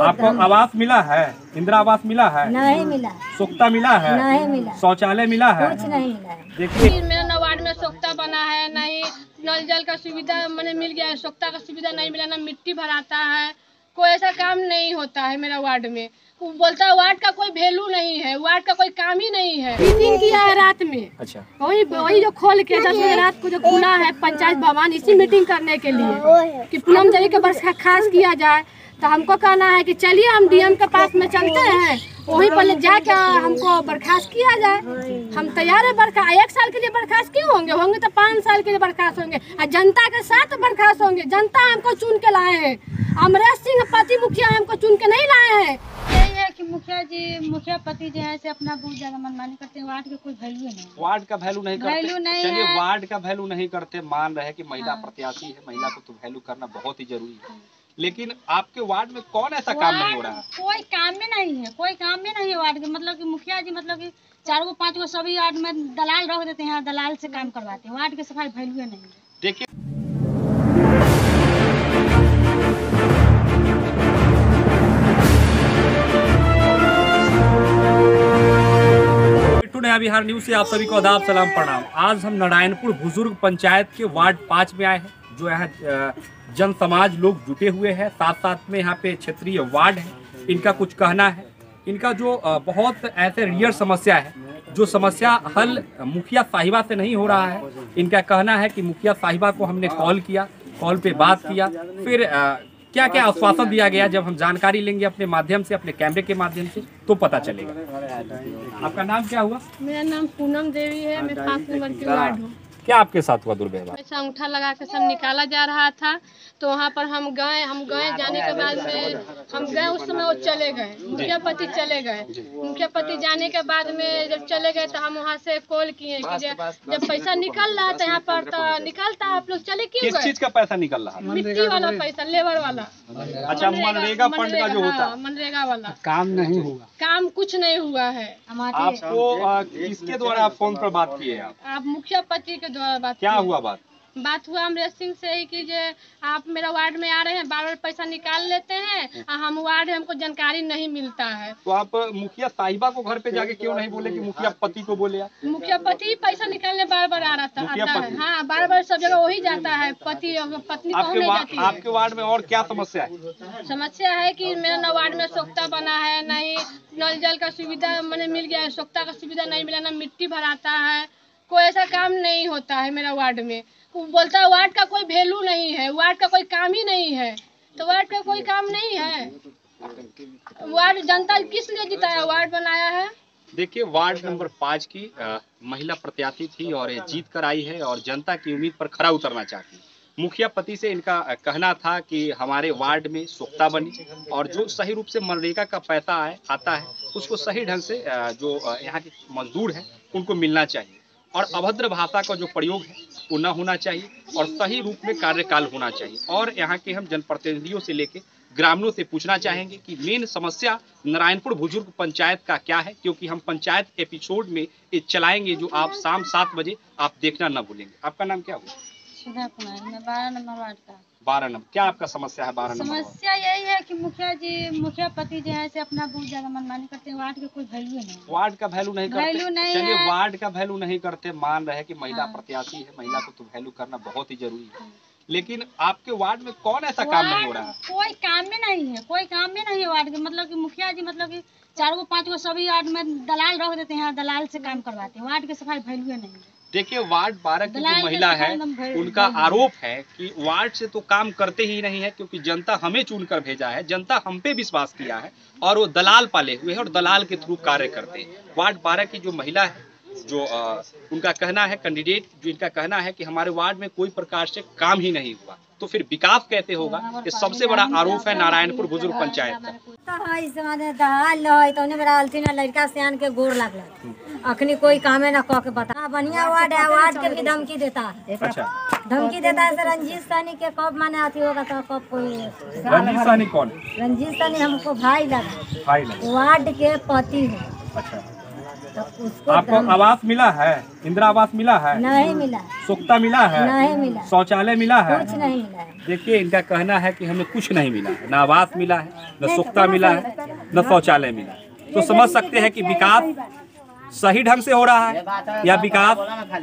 आपको आवास मिला है? इंदिरा आवास मिला है? नहीं मिला। सोख्ता मिला है? नहीं मिला। शौचालय मिला है? कुछ नहीं मिला है। देखिए मेरा वार्ड में सोख्ता बना है, नहीं नल जल का सुविधा मैंने मिल गया है, सोख्ता का सुविधा नहीं मिला, ना मिट्टी भराता है, कोई ऐसा काम नहीं होता है मेरा वार्ड में। वो बोलता है वार्ड का कोई वैल्यू नहीं है, वार्ड का कोई काम ही नहीं है। मीटिंग किया है रात में। अच्छा, वही जो खोल के 10 बजे रात को जो खुला है पंचायत भवन, इसी मीटिंग करने के लिए कि पूनम देवी के बर्खास्त किया जाए। तो हमको कहना है कि चलिए हम डीएम के पास में चलते हैं, वही पहले जाके हमको बर्खास्त किया जाए। हम तैयार है बर्खास्त, 1 साल के लिए बर्खास्त क्यों होंगे तो 5 साल के लिए बर्खास्त होंगे और जनता के साथ बर्खास्त होंगे। जनता हमको चुन के लाए हैं, अमरेश सिंह पति मुखिया हमको चुन के नहीं लाए हैं। यही है कि मुखिया पति जो है से अपना बहुत ज्यादा मनमानी करते हैं। वार्ड का कोई वैल्यू नहीं, वार्ड का वैल्यू नहीं करते। चलिए है। वार्ड का वैल्यू नहीं करते, मान रहे कि महिला प्रत्याशी है, महिला को तो वैल्यू करना बहुत ही जरूरी है, लेकिन आपके वार्ड में कौन ऐसा काम नहीं हो रहा है? कोई काम में नहीं है, कोई काम में नहीं है वार्ड के। मतलब कि मुखिया जी मतलब कि 4 गो 5 गो सभी वार्ड में दलाल रख देते हैं, दलाल से काम करवाते हैं। वार्ड के सफाई वैल्यू नहीं है। देखिए नया बिहार न्यूज से आप सभी को आदाब सलाम प्रणाम। आज हम नारायणपुर बुजुर्ग पंचायत के वार्ड 5 में आए हैं, जो यहाँ जन समाज लोग जुटे हुए हैं, साथ साथ में यहाँ पे क्षेत्रीय वार्ड है। इनका कुछ कहना है, इनका जो बहुत ऐसे रियल समस्या है, जो समस्या हल मुखिया साहिबा से नहीं हो रहा है। इनका कहना है कि मुखिया साहिबा को हमने कॉल किया, कॉल पे बात किया, फिर क्या क्या आश्वासन दिया गया, जब हम जानकारी लेंगे अपने माध्यम से, अपने कैमरे के माध्यम से, तो पता चलेगा। आपका नाम क्या हुआ? मेरा नाम पूनम देवी है, मैं 5 नंबर की वार्ड हूँ। क्या आपके साथ हुआ दुर्व्यवहार? ऐसा अंगूठा लगा के सब निकाला जा रहा था, तो वहाँ पर हम गए जाने के बाद में हम गए, उस समय वो चले गए, मुखिया पति चले गए। मुखिया पति जाने के बाद में जब चले गए तो हम वहाँ से कॉल किए कि जब पैसा निकल रहा था यहाँ पर तो निकलता, आप लोग चले क्यों गए? किस चीज का पैसा निकल रहा है? मिट्टी वाला पैसा, लेबर वाला। अच्छा, मनरेगा फंड का जो होता है, मनरेगा वाला काम नहीं हुआ, काम कुछ नहीं हुआ है। आपको किसके द्वारा आप फोन पर बात किए? आप मुखिया पति के द्वारा बात। क्या हुआ बात हुआ अमरेश सिंह से ही कि आप मेरा वार्ड में आ रहे हैं, बार बार पैसा निकाल लेते हैं, हम वार्ड है, हमको जानकारी नहीं मिलता है। तो आप मुखिया साहिबा को घर पे जाके क्यों नहीं बोले कि मुखिया पति को बोले? मुखिया पति ही पैसा निकालने बार बार आ रहा है। हाँ, बार बार सब जगह वही जाता है, पति पत्नी कौन नहीं जाती है। आपके वार्ड में और क्या समस्या है? समस्या है कि मेरा वार्ड में सोख्ता बना है, नहीं नल जल का सुविधा मैंने मिल गया है, सोख्ता का सुविधा नहीं मिला, ना मिट्टी भराता है, कोई ऐसा काम नहीं होता है मेरा वार्ड में। वो बोलता है वार्ड का कोई वैल्यू नहीं है, वार्ड का कोई काम ही नहीं है, तो वार्ड का कोई काम नहीं है। वार्ड जनता किस लिए जिताया, वार्ड बनाया है। देखिए, वार्ड नंबर 5 की महिला प्रत्याशी थी और ये जीत कर आई है और जनता की उम्मीद पर खरा उतरना चाहती है। मुखिया पति से इनका कहना था कि हमारे वार्ड में सोख्ता बनी और जो सही रूप से मनरेगा का पैसा आता है उसको सही ढंग से जो यहाँ के मजदूर हैं उनको मिलना चाहिए, और अभद्र भाषा का जो प्रयोग है वो न होना चाहिए, और सही रूप में कार्यकाल होना चाहिए। और यहाँ के हम जनप्रतिनिधियों से लेके ग्रामीणों से पूछना चाहेंगे कि मेन समस्या नारायणपुर बुजुर्ग पंचायत का क्या है, क्योंकि हम पंचायत एपिसोड में ये चलाएंगे जो आप शाम 7 बजे आप देखना न भूलेंगे। आपका नाम क्या हुआ? सुधा कुमार, मैं 12 नंबर वार्ड का। 12 नंबर, क्या आपका समस्या है 12 नंबर? समस्या यही है कि मुखिया पति जो है से अपना बहुत ज्यादा मनमानी करते हैं। वार्ड का कोई वैल्यू नहीं, वार्ड का वैल्यू नहीं करते। चलिए है। वार्ड का वैल्यू नहीं करते, मान रहे कि महिला प्रत्याशी है, महिला को तो वैल्यू करना बहुत ही जरूरी है, लेकिन आपके वार्ड में कौन ऐसा काम नहीं हो रहा है? कोई काम में नहीं है, कोई काम में नहीं है वार्ड के। मतलब कि मुखिया जी मतलब कि 4 गो 5 गो सभी वार्ड में दलाल रख देते हैं, दलाल से काम करवाते हैं। वार्ड के सफाई वैल्यू नहीं है। देखिए, वार्ड 12 की जो महिला है उनका आरोप है कि वार्ड से तो काम करते ही नहीं है, क्योंकि जनता हमें चुनकर भेजा है, जनता हम पे विश्वास किया है और वो दलाल पाले हुए हैं और दलाल के थ्रू कार्य करते हैं। वार्ड 12 की जो महिला है, जो उनका कहना है, कैंडिडेट जो इनका कहना है कि हमारे वार्ड में कोई प्रकार से काम ही नहीं हुआ, तो फिर विकास कैसे होगा? ये सबसे बड़ा आरोप है नारायणपुर बुजुर्ग पंचायत का। लड़का सियान के गोर लागल, अखनी कोई कामे ना कह के बता। बढ़िया वार्ड है, वार्ड के भी धमकी देता है। अच्छा, धमकी देता है। रंजीत सानी के कब माने आती होगा तो कब कोई। रंजीत सानी कौन? रंजीत सानी हमको भाई लगा, भाई लगा, वार्ड के पति है। अच्छा, तो उसको आपको आवास मिला है? इंदिरा आवास मिला है? नहीं मिला, सुक्ता मिला है? नहीं मिला, शौचालय मिला है? कुछ नहीं मिला है। देखिए, इनका कहना है कि हमें कुछ नहीं मिला है, न आवास मिला है, न सुक्ता मिला है, न शौचालय मिला है। तो समझ सकते हैं कि विकास सही ढंग से हो रहा है या विकास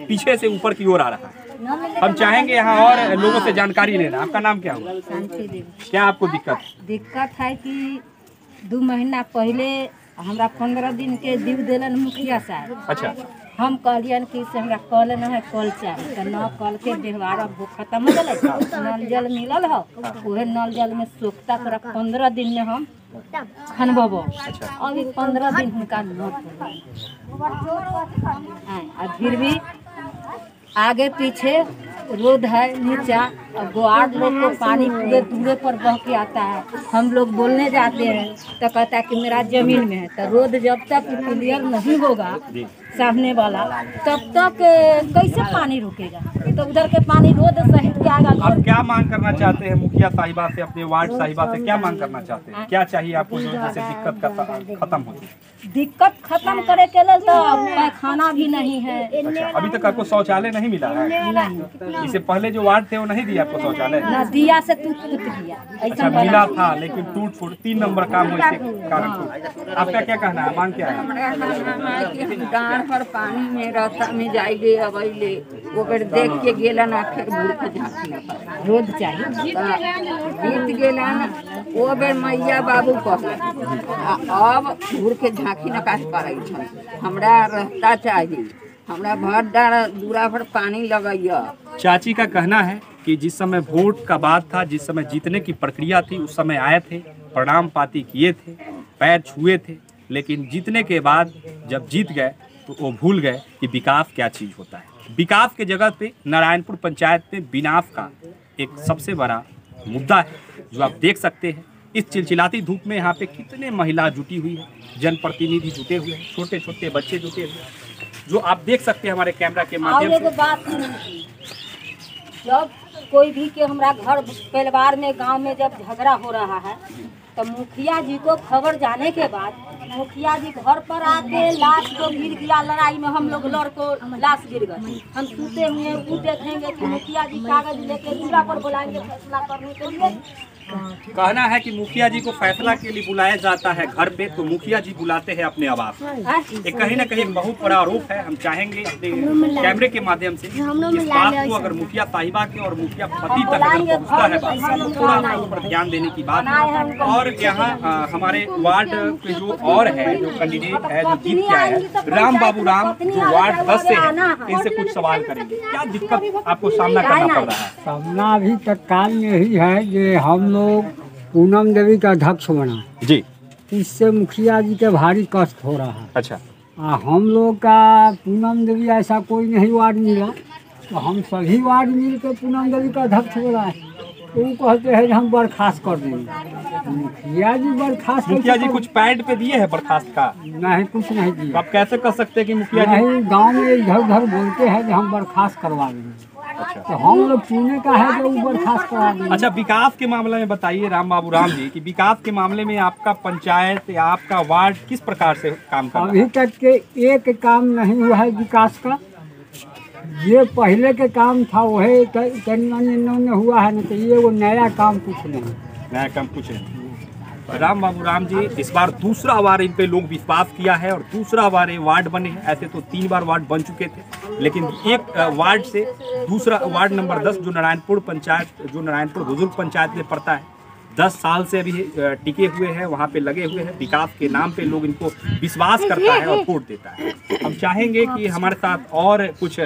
पीछे से ऊपर की ओर आ रहा है। हम चाहेंगे यहाँ और लोगों से जानकारी लेना। आपका नाम क्या हुआ? शांति देवी। क्या आपको दिक्कत है कि 2 महीना पहले हमरा 15 दिन के दीव दिलन मुखिया साहब। अच्छा। हम कहलियन कि से हमरा कल न है, कल चाहिए, तो न कल के व्यवहार अब खत्म हो गए। नल जल मिलल हो, वह नल जल में सोखता कर 15 दिन में हम खनबो। अभी 15 दिन हुनका न फिर भी आगे पीछे रोड है नीचा, और गुआर लोग को पानी पूरे दूरे पर बह के आता है। हम लोग बोलने जाते हैं तो कहता है कि मेरा जमीन में है। तो रोड जब तक क्लियर नहीं होगा सामने वाला, तब तक कैसे पानी रुकेगा? तो उधर के पानी रोड सहित के आएगा। आप क्या मांग करना चाहते हैं मुखिया साहिबा से, अपने वार्ड साहिबा से क्या मांग करना चाहते हैं? क्या चाहिए आपको जो जैसे दिक्कत खत्म हो? दिक्कत खत्म करे के लिए तो पैखाना भी नहीं है। अच्छा, अभी तक आपको शौचालय नहीं मिला है? नहीं। इससे पहले जो वार्ड थे वो नहीं दिया आपको शौचालय? न दिया से टूट गया। अच्छा, मिला था लेकिन टूट फूट 3 नंबर काम हुए इसके कारण। आपका क्या कहना है, मांग क्या है? डाँड़ पर पानी में रास्ता में जाइले अबैले ओकर देख के गेला ना, फिर मूर्ख झाँकी ना पाए। रोड चाहिए। बीत गेला ना, ओ बेर मैया बाबू कहला अब मूर्ख झाँकी ना काट पाए। हमरा रास्ता चाहिए, हमरा भर डाँड़ दूरा पर पानी लगैया। चाची का कहना है कि जिस समय वोट का बात था, जिस समय जीतने की प्रक्रिया थी, उस समय आए थे, प्रणाम पाती किए थे, पैर छुए थे, लेकिन जीतने के बाद जब जीत गए तो वो भूल गए कि विकास क्या चीज़ होता है। विकास के जगह पे नारायणपुर पंचायत में विनाश का एक सबसे बड़ा मुद्दा है, जो आप देख सकते हैं। इस चिलचिलाती धूप में यहाँ पे कितने महिला जुटी हुई है, जनप्रतिनिधि जुटे हुए हैं, छोटे छोटे बच्चे जुटे हुए हैं, जो आप देख सकते हैं हमारे कैमरा के माध्यम से। बात जब कोई भी के हमरा घर परिवार में गांव में जब झगड़ा हो रहा है, तो मुखिया जी को खबर जाने के बाद मुखिया जी घर पर आके लाश को गिर गया, लड़ाई में हम लोग लड़को लाश गिर गए। हम सूते हुए वो देखेंगे कि मुखिया जी कागज लेके दूरा पर बुलाएंगे फैसला करने के लिए। कहना है कि मुखिया जी को फैसला के लिए बुलाया जाता है घर पे, तो मुखिया जी बुलाते हैं अपने आवास। ये कहीं ना कहीं बहुत बड़ा आरोप है। हम चाहेंगे अपने कैमरे के माध्यम से इस बात को, अगर मुखिया साहिबा के और मुखिया पति तक अगर पहुंचता है बात, तो थोड़ा सा उस पर ध्यान देने की बात है। और यहाँ हमारे वार्ड के जो और है, जो कैंडिडेट है, जो जीत के आए हैं, राम बाबू राम, जो वार्ड 10 से है, इनसे कुछ सवाल करेंगे। क्या दिक्कत आपको सामना करना पड़ रहा है? सामना अभी तत्काल में यही है कि हम लोग पूनम देवी का अध्यक्ष बना जी, इससे मुखिया जी के भारी कष्ट हो रहा है। अच्छा। हम लोग का पूनम देवी ऐसा कोई नहीं वार्ड मिला, तो हम सभी वार्ड मिल के पूनम देवी का अध्यक्ष बना है। तो वो कहते हैं कि हम बर्खास्त कर देंगे। मुखिया जी बर्खास्त, मुखिया जी कुछ पैड पे दिए हैं बर्खास्त का? नहीं, कुछ नहीं दिए। आप कैसे कर सकते हैं कि मुखिया जी? नहीं, गाँव में इधर उधर बोलते हैं कि हम बर्खास्त करवा देंगे। अच्छा। तो हम लोग चुने का है जो बर्खास्त करा देंगे। अच्छा, विकास के मामले में बताइए राम बाबू राम जी, कि विकास के मामले में आपका पंचायत या आपका वार्ड किस प्रकार से काम कर रहा है? अभी तक के एक काम नहीं हुआ है विकास का। ये पहले के काम था वही तनी हुआ है, नहीं तो ये वो नया काम कुछ नहीं। नया काम कुछ नहीं। राम बाबू राम जी इस बार दूसरा बार इन पे लोग विश्वास किया है और दूसरा बार ये वार्ड बने हैं। ऐसे तो 3 बार वार्ड बन चुके थे, लेकिन एक वार्ड से दूसरा वार्ड नंबर 10 जो नारायणपुर पंचायत, जो नारायणपुर बुजुर्ग पंचायत में पड़ता है, 10 साल से अभी टिके हुए हैं, वहाँ पे लगे हुए हैं। विकास के नाम पे लोग इनको विश्वास करता है और वोट देता है। हम चाहेंगे कि हमारे साथ और कुछ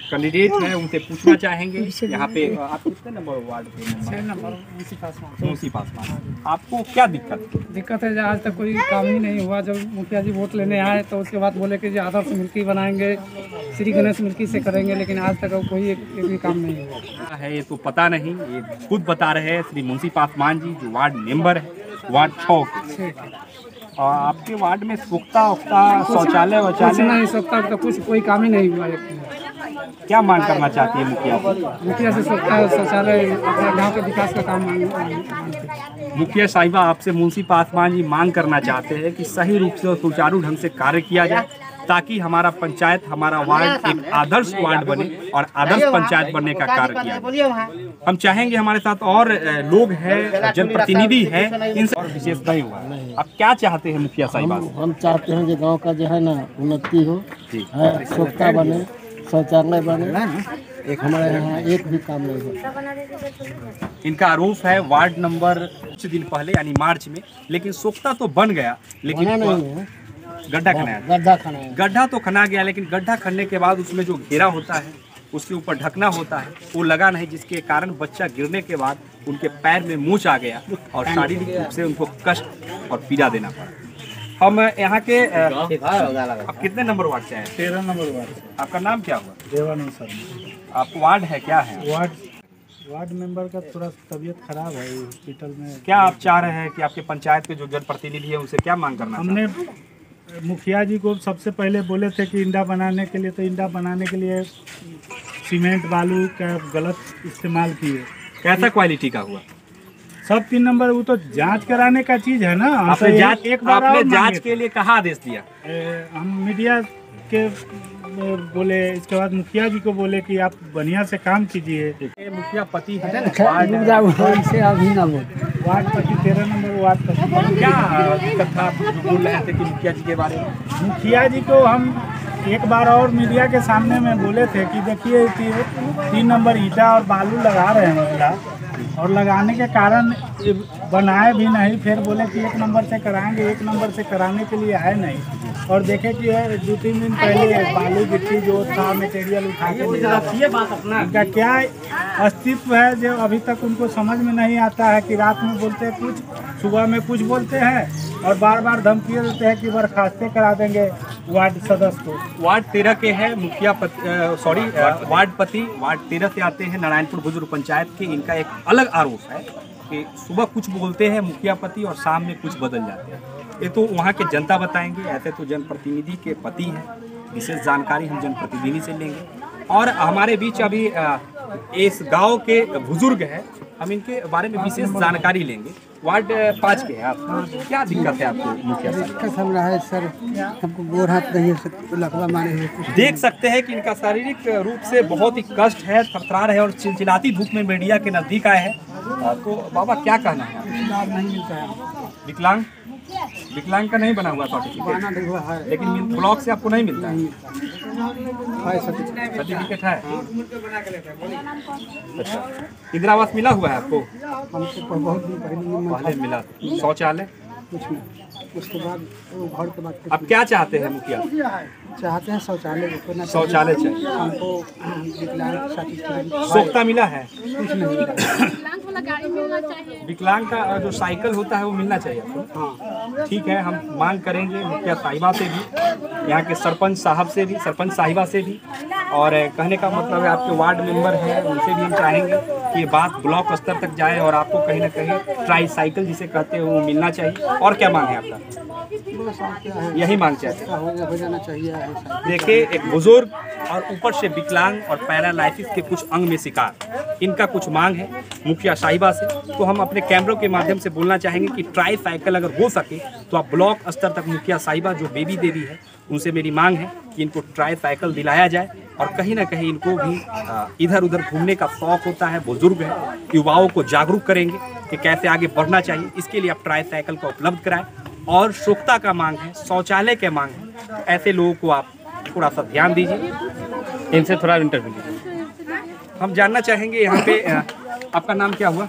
कैंडिडेट हैं, उनसे पूछना चाहेंगे। यहाँ पे आप कितने नंबर वार्ड पे? 6 नंबर, मुंशी पासवान। आपको क्या दिक्कत है? आज तक कोई काम ही नहीं हुआ। जब मुखिया जी वोट लेने आए तो उसके बाद बोले कि आदर्श मिल्की बनाएंगे, श्री गणेश मिल्की से करेंगे, लेकिन आज तक कोई एक भी काम नहीं हुआ है। ये तो पता नहीं, ये खुद बता रहे हैं श्री मुंशी पासवान जी, जो वार्ड मेंबर है वार्ड 6 के। और आपके वार्ड में सुख्ता शौचालय नहीं, सुख्ता कुछ कोई काम ही नहीं हुआ। क्या मांग करना चाहती है मुखिया? मुखिया से शौचालय, अपने गांव के विकास का काम मांग। मुखिया साहिबा आपसे मुंशी पासवान जी मांग करना चाहते हैं कि सही रूप से और सुचारू ढंग से कार्य किया जाए ताकि हमारा पंचायत, हमारा वार्ड एक आदर्श वार्ड बने और आदर्श पंचायत बनने का कार्य किया। हम चाहेंगे हमारे साथ और लोग हैं, जनप्रतिनिधि हैं, इनसे और विशेष नहीं हुआ। आप क्या चाहते हैं मुखिया साहिबा से? हम चाहते हैं कि गांव का जो है ना उन्नति हो, स्वच्छता बने, शौचालय बने। एक हमारे यहाँ एक भी काम नहीं हो। इनका आरोप है वार्ड नंबर कुछ दिन पहले यानी मार्च में, लेकिन सोख्ता तो बन गया, लेकिन गड्ढा तो खना गया, लेकिन गड्ढा खनने के बाद उसमें जो घेरा होता है, उसके ऊपर ढकना होता है, वो लगा नहीं, जिसके कारण बच्चा गिरने के बाद उनके पैर में मूंछ आ गया और शारीरिक रूप से उनको कष्ट और पीड़ा देना पड़ा। हम यहाँ के आप कितने नंबर वार्ड से हैं? 13 नंबर वार्ड। आपका नाम क्या हुआ? देवानंद सर। आप वार्ड है, क्या है? वार्ड मेंबर का थोड़ा तबीयत खराब है हॉस्पिटल में। क्या आप चाह रहे हैं कि आपके पंचायत के जो जनप्रतिनिधि है उनसे क्या मांग करना? हमने मुखिया जी को सबसे पहले बोले थे कि इंडा बनाने के लिए, तो इंडा बनाने के लिए सीमेंट बालू का गलत इस्तेमाल किए। कैसा क्वालिटी का हुआ? सब 3 नंबर। वो तो जांच कराने का चीज है ना। आपने जांच के लिए कहाँ आदेश दिया? हम मीडिया के बोले, इसके बाद मुखिया जी को बोले कि आप बढ़िया से काम कीजिए। मुखिया पति है वार्ड पति 13 नंबर वार्ड पति। क्या दिक्कत था आप बोल रहे थे कि मुखिया जी के बारे में? मुखिया जी को हम एक बार और मीडिया के सामने में बोले थे कि देखिए कि 3 नंबर ईटा और बालू लगा रहे हैं महिला, और लगाने के कारण बनाए भी नहीं। फिर बोले कि 1 नंबर से कराएंगे, 1 नंबर से कराने के लिए आए नहीं। और देखे कि 2-3 दिन पहले बालू गिट्टी जो था मटेरियल उठा के उनका क्या अस्तित्व है जो अभी तक उनको समझ में नहीं आता है कि रात में बोलते हैं कुछ, सुबह में कुछ बोलते हैं और बार बार धमकी देते हैं कि बर्खास्ते करा देंगे वार्ड सदस्य को। वार्ड 13 के हैं मुखिया वार्ड पति वार्ड 13 से आते हैं, नारायणपुर बुजुर्ग पंचायत के। इनका एक अलग आरोप है कि सुबह कुछ बोलते हैं मुखिया पति और शाम में कुछ बदल जाते हैं। ये तो वहाँ के जनता बताएंगे, ऐसे तो जनप्रतिनिधि के पति हैं। विशेष जानकारी हम जनप्रतिनिधि से लेंगे। और हमारे बीच अभी इस गांव के बुजुर्ग हैं, हम इनके बारे में विशेष जानकारी लेंगे। वार्ड 5 के हैं आप, क्या दिक्कत है आपको मुखिया साहब? दिक्कत हम रहा है सर, हमको गोर हाथ नहीं लकवा मारे हुए। देख सकते हैं कि इनका शारीरिक रूप से बहुत ही कष्ट है, थरथरा रहे और चिलचिलाती धूप में मीडिया के नजदीक आए हैं। तो बाबा क्या कहना है? नहीं मिलता है। विकलांग का नहीं बना हुआ सर्टिफिकेट, लेकिन ब्लॉक से आपको नहीं मिलता है सर्टिफिकेट है? अच्छा, इंदिरा आवास मिला हुआ है आपको? हमको बहुत दिन पहले मिला। शौचालय उसके बाद घर के बाद अब क्या चाहते हैं मुखिया? चाहते हैं शौचालय चाहिए हमको। सोख्ता मिला है? कुछ नहीं विकलांग का जो साइकिल होता है वो मिलना चाहिए आपको। हाँ ठीक है, हम मांग करेंगे मुखिया साहिबा से भी, यहाँ के सरपंच साहब से भी, सरपंच साहिबा से भी। और कहने का मतलब है आपके वार्ड मेंबर हैं, उनसे भी हम चाहेंगे कि ये बात ब्लॉक स्तर तक जाए और आपको कहीं ना कहीं ट्राई साइकिल जिसे कहते हैं वो मिलना चाहिए। और क्या मांग है आपका? यही मांग चाहिए, हो जाना चाहिए। देखिए एक बुजुर्ग और ऊपर से विकलांग और पैरालाइसिस के कुछ अंग में शिकार, इनका कुछ मांग है मुखिया साहिबा से। तो हम अपने कैमरों के माध्यम से बोलना चाहेंगे कि ट्राई साइकिल अगर हो सके तो आप ब्लॉक स्तर तक मुखिया साहिबा जो बेबी देवी है उनसे मेरी मांग है कि इनको ट्राई साइकिल दिलाया जाए। और कहीं ना कहीं इनको भी इधर उधर घूमने का शौक होता है, बुजुर्ग है, युवाओं को जागरूक करेंगे कि कैसे आगे बढ़ना चाहिए। इसके लिए आप ट्राई साइकिल को उपलब्ध कराएं। और स्वच्छता का मांग है, शौचालय के मांग है, तो ऐसे लोगों को आप थोड़ा सा ध्यान दीजिए। इनसे थोड़ा इंटरव्यू लीजिए। हम जानना चाहेंगे यहाँ पे आपका नाम क्या हुआ?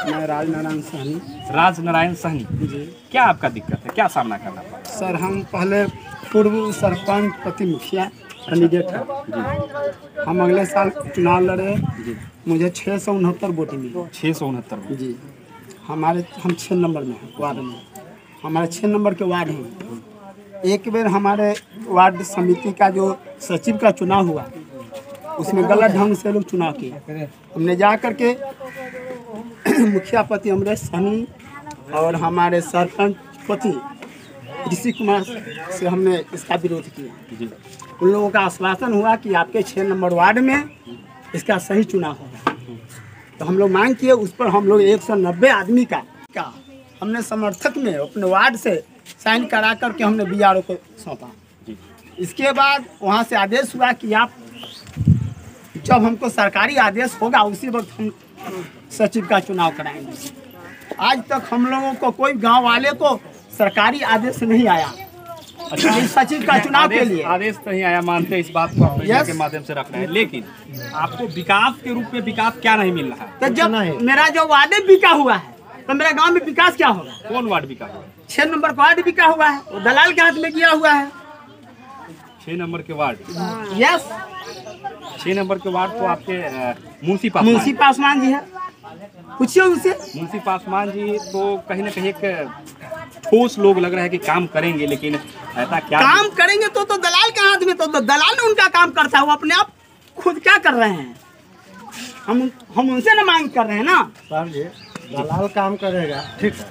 मैं राजनारायण सहनी। राजनारायण सहनी जी, क्या आपका दिक्कत है, क्या सामना करना पड़ा? सर हम पहले पूर्व सरपंच पति मुखिया कैंडिडेट है जी। हम अगले साल चुनाव लड़े जी। मुझे 669 वोट मिली। 669 जी। हम 6 नंबर में हैं वार्ड में, हमारे 6 नंबर के वार्ड हैं। एक बार हमारे वार्ड समिति का जो सचिव का चुनाव हुआ उसमें गलत ढंग से लोग चुनाव किए। हमने जा कर के मुखिया पति अमरेश सहनी और हमारे सरपंच पति ऋषि कुमार से हमने इसका विरोध किया। उन लोगों का आश्वासन हुआ कि आपके 6 नंबर वार्ड में इसका सही चुनाव होगा। तो हम लोग मांग किए, उस पर हम लोग 190 आदमी का हमने समर्थक में अपने वार्ड से साइन करा करके हमने BRO को सौंपा। इसके बाद वहाँ से आदेश हुआ कि आप जब हमको सरकारी आदेश होगा उसी वक्त हम सचिव का चुनाव कराएंगे। आज तक हम लोगों को कोई गांव वाले को सरकारी आदेश नहीं आया इस सचिव का चुनाव के लिए। आदेश नहीं आया, मानते हैं इस बात को आप मीडिया के माध्यम से रख रहे हैं, लेकिन आपको विकास के रूप में विकास क्या नहीं मिल रहा है? तो जब मेरा जो वार्ड बिका हुआ है तो मेरे गांव में विकास क्या होगा? कौन वार्ड बिका हुआ है? 6 नंबर का वार्ड बिका हुआ है, वो दलाल के हाथ में गया हुआ है। 6 नंबर के वार्ड, यस 6 नंबर के वार्ड तो आपके मुंशी पासवान जी है, पूछिए उनसे। मुंशी पासवान जी तो कहीं ना कहीं एक ठोस लोग लग रहा है कि काम करेंगे, लेकिन ऐसा क्या काम करेंगे तो दलाल के हाथ में, तो दलाल ने उनका काम करता है, वो अपने आप खुद क्या कर रहे हैं? हम उनसे ना मांग कर रहे हैं ना। सर जी दलाल काम करेगा, ठीक है,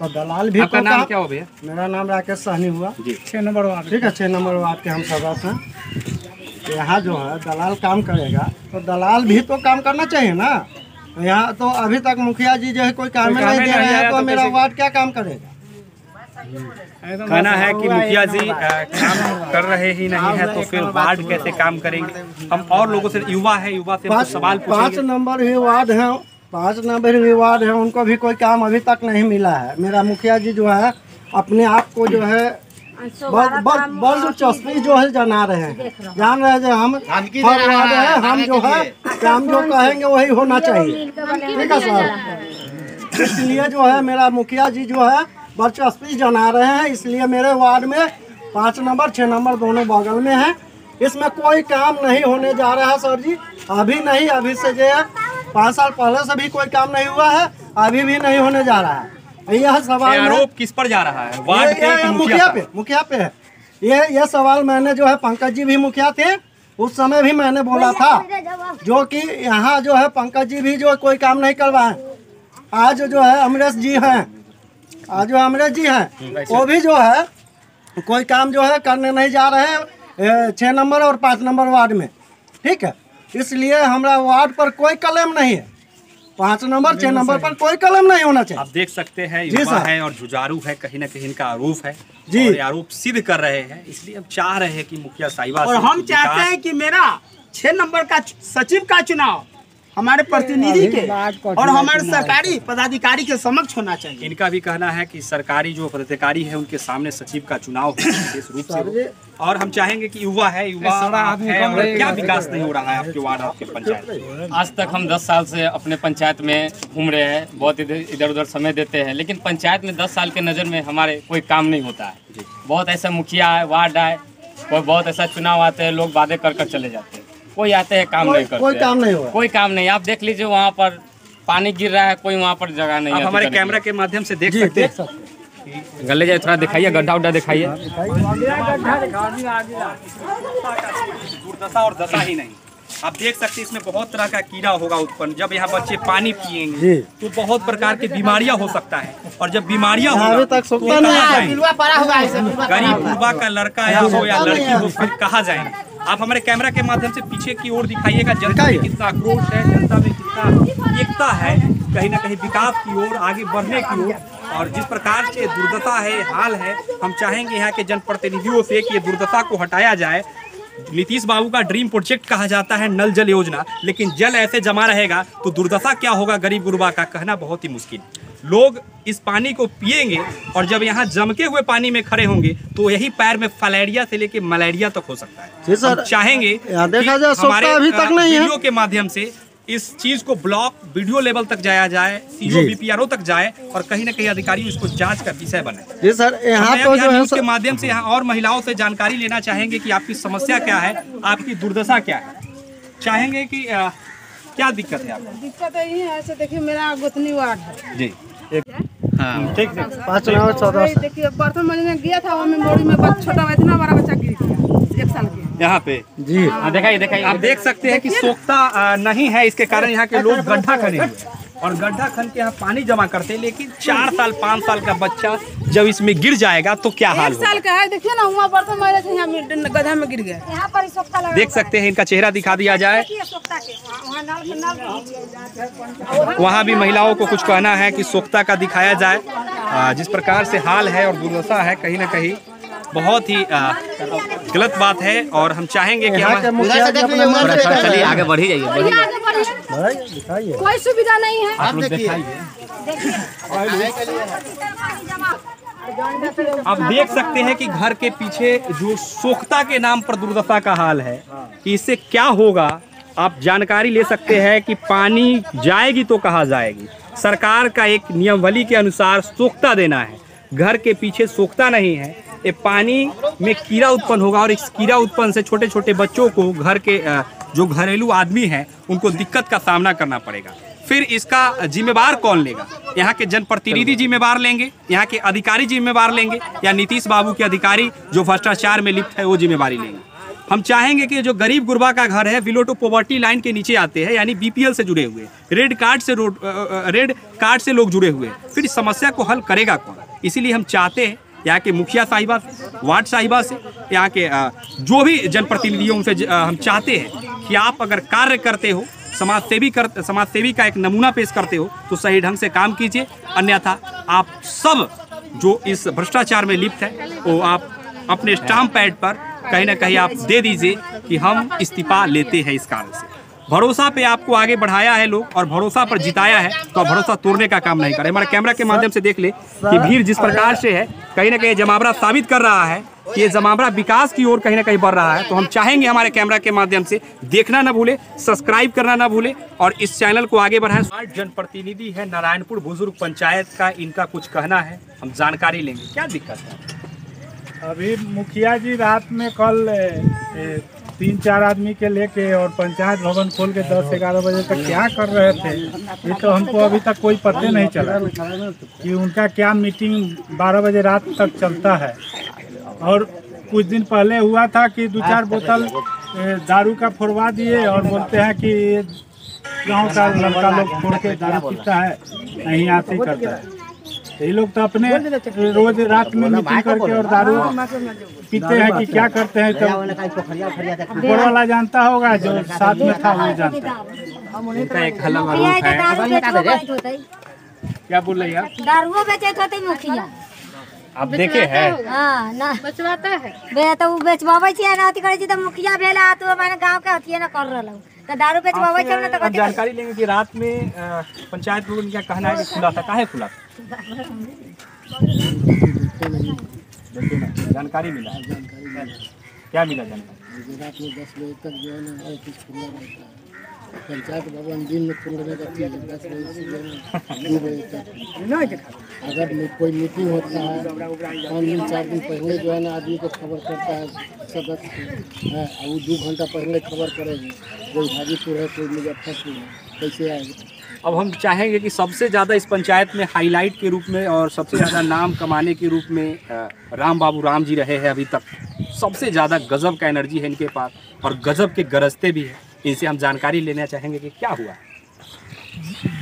तो दलाल भी आपका नाम क्या हो भैया? मेरा नाम राकेश सहनी हुआ जी। 6 नंबर वार्ड, ठीक है, 6 नंबर वार्ड के हम सदस्य हैं। यहाँ जो है दलाल काम करेगा तो दलाल भी तो काम करना चाहिए ना। यहाँ तो अभी तक मुखिया जी जो है कोई काम नहीं दे रहे हैं, तो मेरा वार्ड क्या काम करेगा? कहना है कि मुखिया जी काम कर रहे ही नहीं है तो फिर वार्ड कैसे काम करेंगे? हम और लोगों से, युवा है, युवा से हम सवाल पूछेंगे। 5 नंबर भी वार्ड है, 5 नंबर भी वार्ड है, उनको भी कोई काम अभी तक नहीं मिला है। मेरा मुखिया जी जो है अपने आप को जो है दिलचस्पी जो है जना रहे हैं, जान रहे हैं हम हर वार्ड है, हम जो है काम जो कहेंगे वही होना चाहिए, ठीक है सर। इसलिए जो है मेरा मुखिया जी जो है दिलचस्पी जना रहे हैं, इसलिए मेरे वार्ड में 5 नंबर 6 नंबर दोनों बगल में है। इसमें कोई काम नहीं होने जा रहा है सर जी, अभी नहीं, अभी से जो है 5 साल पहले से भी कोई काम नहीं हुआ है, अभी भी नहीं होने जा रहा है। यह सवाल आरोप किस पर जा रहा है? वार्ड पे, मुखिया पे है। ये सवाल मैंने जो है पंकज जी भी मुखिया थे उस समय भी मैंने बोला था, जो कि यहाँ जो है पंकज जी भी जो कोई काम नहीं करवाए। आज जो है अमरेश जी हैं, वो भी जो है कोई काम जो है करने नहीं जा रहे हैं 6 नंबर और 5 नंबर वार्ड में, ठीक है। इसलिए हमारा वार्ड पर कोई कलम नहीं है, 5 नंबर 6 नंबर पर कोई कलम नहीं होना चाहिए। आप देख सकते हैं युवा है और जुझारू है, कहीं ना कहीं इनका आरोप है जी, और आरोप सिद्ध कर रहे हैं। इसलिए हम चाह रहे हैं कि मुखिया साहिबा और हम चाहते हैं कि मेरा 6 नंबर का सचिव का चुनाव हमारे प्रतिनिधि के और हमारे सरकारी पदाधिकारी के समक्ष होना चाहिए। इनका भी कहना है कि सरकारी जो पदाधिकारी है उनके सामने सचिव का चुनाव विशेष रूप से हो। और हम चाहेंगे कि युवा है, युवा है, और क्या विकास नहीं हो रहा है आपके वार्ड, आपके पंचायत? आज तक हम 10 साल से अपने पंचायत में घूम रहे हैं, बहुत इधर उधर समय देते हैं, लेकिन पंचायत में 10 साल के नज़र में हमारे कोई काम नहीं होता है। बहुत ऐसा मुखिया है, वार्ड है, कोई बहुत ऐसा चुनाव आते हैं, लोग वादे कर चले जाते हैं, कोई आते हैं काम नहीं करते, कोई काम नहीं हुआ, कोई काम नहीं। आप देख लीजिए वहाँ पर पानी गिर रहा है, कोई वहाँ पर जगह नहीं है। हमारे कैमरा के माध्यम से देख सकते हैं, गले जाए थोड़ा दिखाइए, गड्ढा उड्ढा दिखाइए। दुर्दशा और दशा ही नहीं, आप देख सकते हैं इसमें बहुत तरह का कीड़ा होगा उत्पन्न। जब यहाँ बच्चे पानी पिएंगे तो बहुत प्रकार की बीमारियां हो सकता है, और जब बीमारियां अभी तक सुनता नहीं, गरीब गुरबा का लड़का या हो या लड़की हो, फिर कहाँ जाएंगे? आप हमारे कैमरा के माध्यम से पीछे की ओर दिखाइएगा, जनता में कितना आक्रोश है, जनता में कितना एकता है, कहीं ना कहीं विकास की ओर, आगे बढ़ने की ओर। और जिस प्रकार से दुर्दशा है, हाल है, हम चाहेंगे यहाँ के जनप्रतिनिधियों से कि ये दुर्दशा को हटाया जाए। नीतीश बाबू का ड्रीम प्रोजेक्ट कहा जाता है नल जल योजना, लेकिन जल ऐसे जमा रहेगा तो दुर्दशा क्या होगा गरीब गुरबा का कहना बहुत ही मुश्किल। लोग इस पानी को पिएंगे और जब यहाँ जमके हुए पानी में खड़े होंगे तो यही पैर में फलेरिया से लेके मलेरिया तक हो सकता है। हम चाहेंगे देखा जाए हमारे अभी तक नहीं है, वीडियो के माध्यम से इस चीज को ब्लॉक वीडियो लेवल तक जाया जाए, सीओ बीपीआरओ तक जाए, और कहीं ना कहीं अधिकारी इसको जांच का विषय बने। जी सर, यहाँ तो जो है के माध्यम से यहाँ और महिलाओं से जानकारी लेना चाहेंगे कि आपकी समस्या क्या है, आपकी दुर्दशा क्या है, चाहेंगे कि क्या दिक्कत है आपको? दिक्कत यही है, ऐसे देखिए मेरा गोतनी वार्ड है जी, हाँ ठीक है, 5 नंबर 14 देखिए बर्तन महीने में गया था, वो मेमोरी में छोटा इतना बड़ा बच्चा गिर गया 1 साल के यहाँ पे जी। दिखाइए आप देख सकते हैं कि सोखता नहीं है, इसके कारण यहाँ के लोग गड्ढा खने हुए हैं और गड्ढा खन के यहाँ पानी जमा करते हैं। लेकिन 4 साल 5 साल का बच्चा जब इसमें गिर जाएगा तो क्या हाल 1 साल का है, देखिए ना वहाँ बर्तन महीने से यहाँ गड्ढा में गिर गया। यहाँ पर सोखता लगा, देख सकते हैं, इनका चेहरा दिखा दिया जाए। वहाँ भी महिलाओं को कुछ कहना है कि सोखता का दिखाया जाए। जिस प्रकार से हाल है और दुर्दशा है, कहीं ना कहीं बहुत ही गलत बात है और हम चाहेंगे कि हम चलिए आगे बढ़ी जाइए, कोई सुविधा नहीं है। आप लोग दिखाइए। आप देख सकते हैं कि घर के पीछे जो सोख्ता के नाम पर दुर्दशा का हाल है कि इससे क्या होगा आप जानकारी ले सकते हैं कि पानी जाएगी तो कहाँ जाएगी। सरकार का एक नियमावली के अनुसार सोख्ता देना है, घर के पीछे सोख्ता नहीं है, ये पानी में कीड़ा उत्पन्न होगा और इस कीड़ा उत्पन्न से छोटे छोटे बच्चों को घर के जो घरेलू आदमी हैं उनको दिक्कत का सामना करना पड़ेगा। फिर इसका जिम्मेवार कौन लेगा? यहाँ के जनप्रतिनिधि जिम्मेवार लेंगे, यहाँ के अधिकारी जिम्मेवार लेंगे, या नीतीश बाबू के अधिकारी जो भ्रष्टाचार में लिप्त है वो जिम्मेवारी लेंगे? हम चाहेंगे कि जो गरीब गुरबा का घर है बिलो टू पॉवर्टी लाइन के नीचे आते हैं, यानी बीपीएल से जुड़े हुए, रेड कार्ड से लोग जुड़े हुए, फिर इस समस्या को हल करेगा कौन? इसीलिए हम चाहते हैं यहाँ के मुखिया साहिबा से, वार्ड साहिबा से, यहाँ के जो भी जनप्रतिनिधियों उनसे हम चाहते हैं कि आप अगर कार्य करते हो, समाजसेवी का एक नमूना पेश करते हो तो सही ढंग से काम कीजिए, अन्यथा आप सब जो इस भ्रष्टाचार में लिप्त है वो आप अपने स्टाम्प पैड पर कहीं ना कहीं आप दे दीजिए कि हम इस्तीफा लेते हैं इस कारण से। भरोसा पे आपको आगे बढ़ाया है लोग और भरोसा पर जिताया है, तो आप भरोसा तोड़ने का काम नहीं करें। हमारे कैमरा के माध्यम से देख ले कि भीड़ जिस प्रकार से है, कहीं ना कहीं जमावड़ा साबित कर रहा है कि ये जमावड़ा विकास की ओर कहीं ना कहीं बढ़ रहा है। तो हम चाहेंगे हमारे कैमरा के माध्यम से देखना ना भूले, सब्सक्राइब करना ना भूले और इस चैनल को आगे बढ़ाएं। जनप्रतिनिधि है नारायणपुर बुजुर्ग पंचायत का, इनका कुछ कहना है, हम जानकारी लेंगे। क्या दिक्कत है? अभी मुखिया जी रात में कल 3-4 आदमी के लेके और पंचायत भवन खोल के 10-11 बजे तक क्या कर रहे थे, ये तो हमको अभी तक कोई पता नहीं चला कि उनका क्या मीटिंग 12 बजे रात तक चलता है। और कुछ दिन पहले हुआ था कि 2-4 बोतल दारू का फोड़वा दिए और बोलते हैं कि गांव का लड़का लोग फोड़ के दारू पीता है, नहीं आते करता है। ये लोग तो अपने रोज रात में मीटिंग करके और दारू पीते हैं कि क्या करते हैं, तो ऊपर वाला जानता होगा, जो साथ में था वो जानता है। इनका एक अलग रूप है। क्या बोल रही है? दारुओं बेचे थे मुखिया, आप देखे हैं? हाँ ना बचवाता है बे तो बेचवावे छी ना, अथी करे छी तो मुखिया भेला तो माने गांव के हथिये ना कर रहल तो दारू बेचवावे छी ना। तो जानकारी लेंगे कि रात में पंचायत लोगों का कहना है कि खुला था, काहे खुला? जानकारी मिला? क्या मिला जानकारी? रात में 10 बजे तक जो है ना ऑफिस खुला रहता है। पंचायत भवन दिन में खुलने का चीज 10 बजे से 2 बजे तक। अगर कोई मीटिंग होता है 5 दिन 4 दिन पहले जो है ना आदमी को खबर करता है सदस्य है, वो 2 घंटा पहले खबर करेगी, कोई हाजीपुर है कोई मुजफ्फरपुर है, कैसे आएगा? अब हम चाहेंगे कि सबसे ज़्यादा इस पंचायत में हाईलाइट के रूप में और सबसे ज़्यादा नाम कमाने के रूप में राम बाबू राम जी रहे हैं। अभी तक सबसे ज़्यादा गजब का एनर्जी है इनके पास और गजब के गरजते भी हैं। इनसे हम जानकारी लेना चाहेंगे कि क्या हुआ।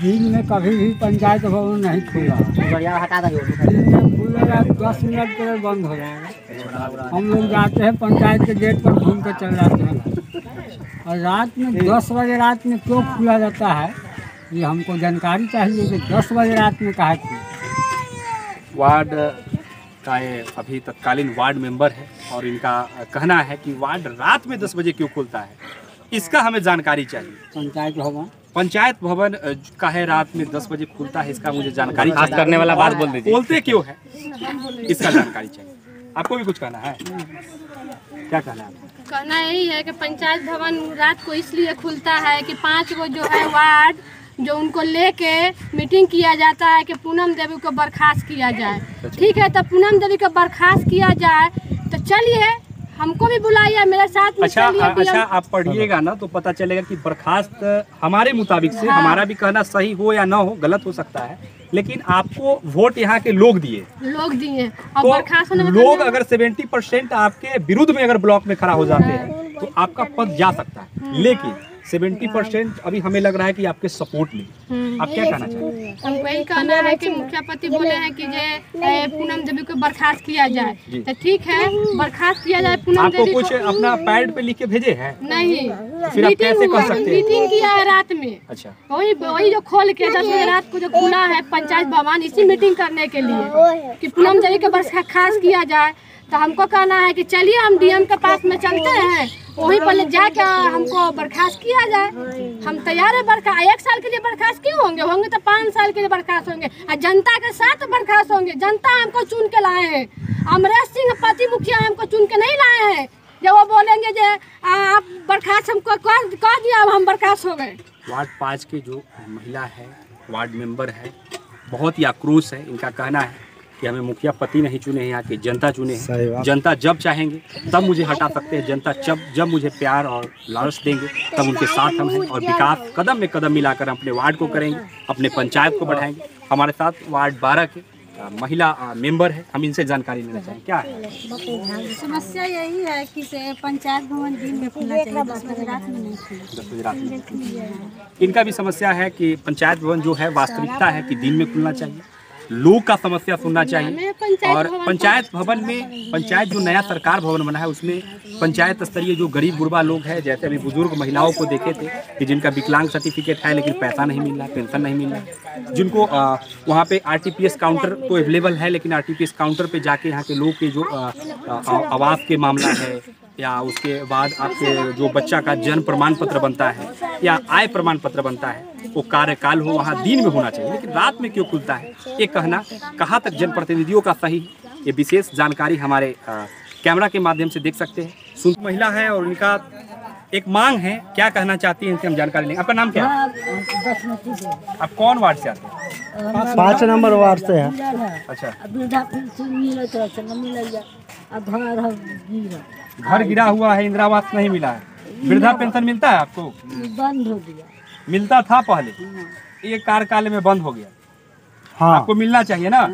दिन में कभी भी पंचायत भवन नहीं खुला, दिन में खुलेगा 10 मिनट पर बंद हो जाएगा। हम लोग जाते हैं पंचायत के गेट पर घूम कर चल जाते हैं। और रात में 10 बजे रात में क्यों खुला जाता है, ये हमको जानकारी चाहिए कि 10 बजे रात में कहा थी। वार्ड का ये अभी तत्कालीन वार्ड मेंबर है और इनका कहना है कि वार्ड रात में 10 बजे क्यों खुलता है, इसका हमें जानकारी चाहिए। पंचायत भवन का है रात में 10 बजे खुलता है, इसका मुझे जानकारी खास करने वाला बात बोल दीजिए। बोलते क्यों है, इसका जानकारी चाहिए। आपको भी कुछ कहना है? क्या कहना है? कहना यही है कि पंचायत भवन रात को इसलिए खुलता है कि 5 गो जो है वार्ड जो उनको लेके मीटिंग किया जाता है कि पूनम देवी को बर्खास्त किया जाए। ठीक है, तो पूनम देवी को बर्खास्त किया जाए तो चलिए हमको भी बुलाइए, मेरे साथ में अच्छा आप पढ़िएगा ना तो पता चलेगा कि बर्खास्त हमारे मुताबिक से, हमारा भी कहना सही हो या ना हो, गलत हो सकता है, लेकिन आपको वोट यहाँ के लोग दिए और तो बर्खास्त लोग अगर 70% आपके विरुद्ध में अगर ब्लॉक में खड़ा हो जाते हैं तो आपका पद जा सकता है, लेकिन 70% अभी हमें लग रहा है कि आपके सपोर्ट में। आप क्या कहना चाहते हैं? हमको यही कहना है कि मुखिया पति बोले हैं कि जे पूनम देवी को बर्खास्त किया जाए, तो ठीक है बर्खास्त किया जाए पूनम देवी को। आपको कुछ अपना पैड पे लिख के भेजे हैं? नहीं, फिर आप कैसे कर सकते हैं? मीटिंग किया है रात में। अच्छा, वही जो खोल के 10 बजे रात को जो खुला है पंचायत भवन, इसी मीटिंग करने के लिए कि पूनम देवी को बर्खास्त किया जाए। तो हमको कहना है कि चलिए हम डीएम के पास में चलते हैं, वहीं पर जाके हमको बर्खास्त किया जाए। हम तैयार है बर्खास्त, 1 साल के लिए बर्खास्त क्यों होंगे, होंगे तो 5 साल के लिए बर्खास्त होंगे और जनता के साथ बर्खास्त होंगे। जनता हमको चुन के लाए हैं, अमरेश सिंह पति मुखिया हमको चुन के नहीं लाए हैं। जब वो बोलेंगे जो आप बर्खास्त हमको कह दिया, हम बर्खास्त हो गए। वार्ड 5 के जो महिला है, वार्ड मेंबर है, बहुत ही आक्रोश है। इनका कहना है कि हमें मुखिया पति नहीं चुने, यहाँ की जनता चुने हैं। जनता जब चाहेंगे तब मुझे हटा सकते हैं। जनता जब मुझे प्यार और लालच देंगे तब उनके साथ हम हैं और विकास कदम में कदम मिलाकर हम अपने वार्ड को करेंगे, अपने पंचायत को बढ़ाएंगे। हमारे साथ वार्ड 12 के महिला मेंबर है, हम इनसे जानकारी लेना चाहेंगे। क्या है समस्या? यही है कि पंचायत भवन दिन में खुलना चाहिए, 10 बजे रात में नहीं खुलना। 10 बजे रात में। इनका भी समस्या है कि पंचायत भवन जो है वास्तविकता है कि दिन में खुलना चाहिए, लोग का समस्या सुनना चाहिए। और पंचायत भवन में, पंचायत जो नया सरकार भवन बना है उसमें पंचायत स्तरीय जो गरीब गुरबा लोग हैं, जैसे अभी बुजुर्ग महिलाओं को देखे थे कि जिनका विकलांग सर्टिफिकेट है लेकिन पैसा नहीं मिल रहा, पेंशन नहीं मिल रहा, जिनको वहाँ पे आरटीपीएस काउंटर तो अवेलेबल है लेकिन आरटीपीएस काउंटर पे जाके यहाँ के लोग के जो आवास के मामला है या उसके बाद आपके जो बच्चा का जन्म प्रमाण पत्र बनता है या आय प्रमाण पत्र बनता है, वो कार्यकाल हो वहाँ दिन में होना चाहिए, लेकिन रात में क्यों खुलता है, ये कहना कहाँ तक जनप्रतिनिधियों का सही, ये विशेष जानकारी हमारे कैमरा के माध्यम से देख सकते हैं। सुन महिला है और उनका एक मांग है, क्या कहना चाहती है इनसे हम जानकारी लेंगे। आपका नाम क्या है? आप कौन वार्ड से आते हैं? 5 नंबर वार्ड से है। अच्छा, घर गिरा हुआ है, इंदिरा आवास नहीं मिला है, वृद्धा पेंशन मिलता है आपको? बंद हो गया। मिलता था पहले, ये कार्यकाल में बंद हो गया। हाँ, आपको मिलना चाहिए ना।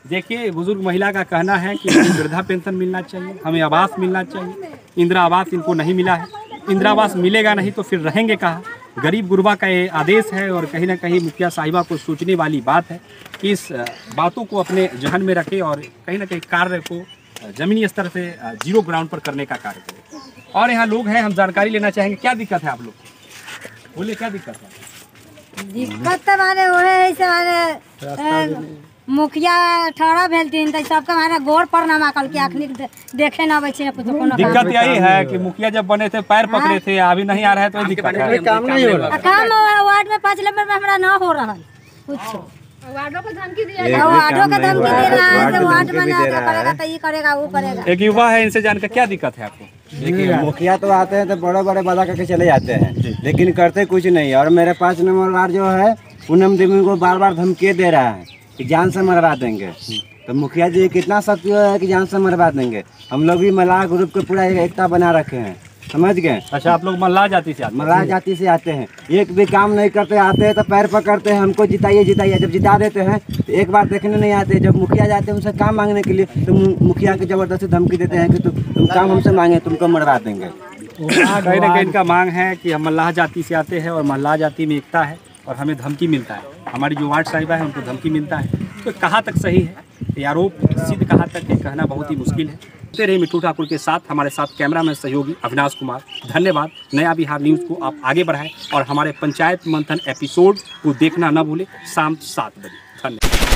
देखिए, बुजुर्ग महिला का कहना है कि वृद्धा पेंशन मिलना चाहिए, हमें आवास मिलना चाहिए। इंदिरा आवास इनको नहीं मिला है, इंदिरा आवास मिलेगा नहीं तो फिर रहेंगे कहाँ। गरीब गुरबा का ये आदेश है और कहीं ना कहीं मुखिया साहिबा को सोचने वाली बात है कि इस बातों को अपने जहन में रखे और कहीं ना कहीं कार्य को जमीनी स्तर से जीरो ग्राउंड पर करने का कार्य करें। और यहाँ लोग हैं, हम जानकारी लेना चाहेंगे। क्या दिक्कत है आप लोग, बोले क्या दिक्कत है? दिक्कत तो माने वो है ऐसे मुखिया ठहरा भेलतीन तो सबका हमारा गोड़ पर ना माकल के आखिर देखे ना बचे कुछ कोनो। दिक्कत यही है कि मुखिया जब बने थे पैर पकड़े थे, अभी नहीं आ रहा है तो दिक्कत है। काम नहीं हो रहा। काम वार्ड में 5 नंबर में हमारा ना हो रहा है कुछ। वार्डों को धमकी दिया वार्डों का धमकी दे रहा है, तो वार्ड में ना करेगा तो ये करेगा वो करेगा। एक युवा है, इनसे जानकर क्या दिक्कत है आपको? देखिए, मुखिया तो आते हैं तो बड़े बड़े वादा करके चले जाते हैं लेकिन करते कुछ नहीं। और मेरे 5 नंबर वार्ड जो है पूनम देवी को बार बार धमकी दे रहा है कि जान से मरवा देंगे। तो मुखिया जी कितना शक्ति है कि जान से मरवा देंगे। हम लोग भी मल्लाह ग्रुप को पूरा एकता बना रखे हैं, समझ गए। अच्छा, आप लोग मल्लाह जाति से आते हैं? मल्लाह जाति से आते हैं, एक भी काम नहीं करते, आते हैं तो पैर पकड़ते हैं, हमको जिताइए जिताइए। जब जिता देते हैं तो एक बार देखने नहीं आते। जब मुखिया जाते हैं उनसे काम मांगने के लिए तो मुखिया की जबरदस्ती धमकी देते हैं कि तुम काम हमसे मांगे, तुमको मरवा देंगे। कहीं ना कहीं इनका मांग है कि हम मल्लाह जाति से आते हैं और मल्लाह जाति में एकता है और हमें धमकी मिलता है। हमारी जो वार्ड साहिबा है उनको धमकी मिलता है। तो कहाँ तक सही है ये आरोप सिद्ध कहाँ तक है कहना बहुत ही मुश्किल है। रहे मिट्टू ठाकुर के साथ, हमारे साथ कैमरामैन सहयोगी अविनाश कुमार। धन्यवाद। नया बिहार न्यूज़ को आप आगे बढ़ाएं और हमारे पंचायत मंथन एपिसोड को देखना न भूलें शाम 7 बजे। धन्यवाद।